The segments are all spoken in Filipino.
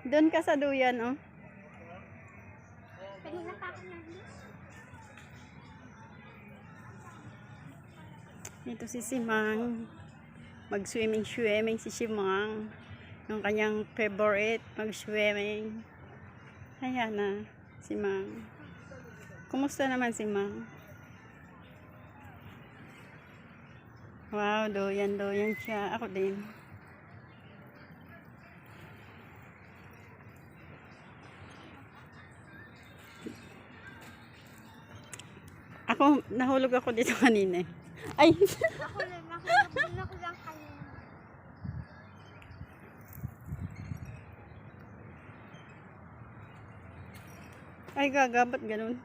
Doon ka sa duyan, oh. Ito si Simang. Mag-swimming si Simang. Yung kanyang favorite, mag-swimming. Ayan na, Simang. Kumusta naman, Simang? Wow, doyan siya. Ako din. Nahulog ako dito kanina. Ay! Ako lang kanina. Ay, gagabat ganun.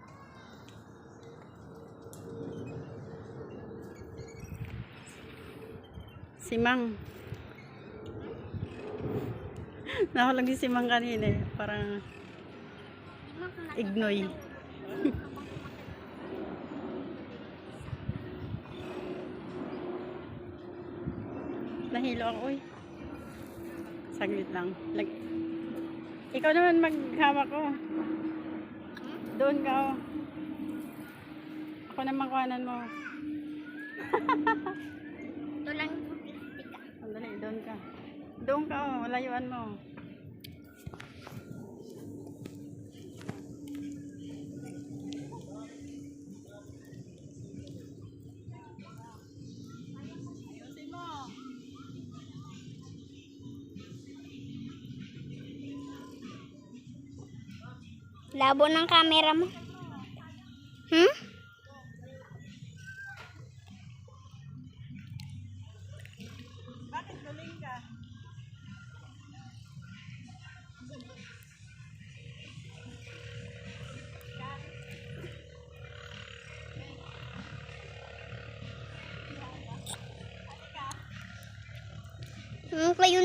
Simang. Nahulog si Simang kanina. Parang ignoy. Nahilo ako, uy. Saglit lang. Ikaw naman maghawak ko. Doon ka, oh. Ako naman kuhanan mo. Ito lang. Sandali, doon ka. Doon ka, oh. Layuan mo. Labo ng camera mo. Hmm? Bakit galing ka? Kayo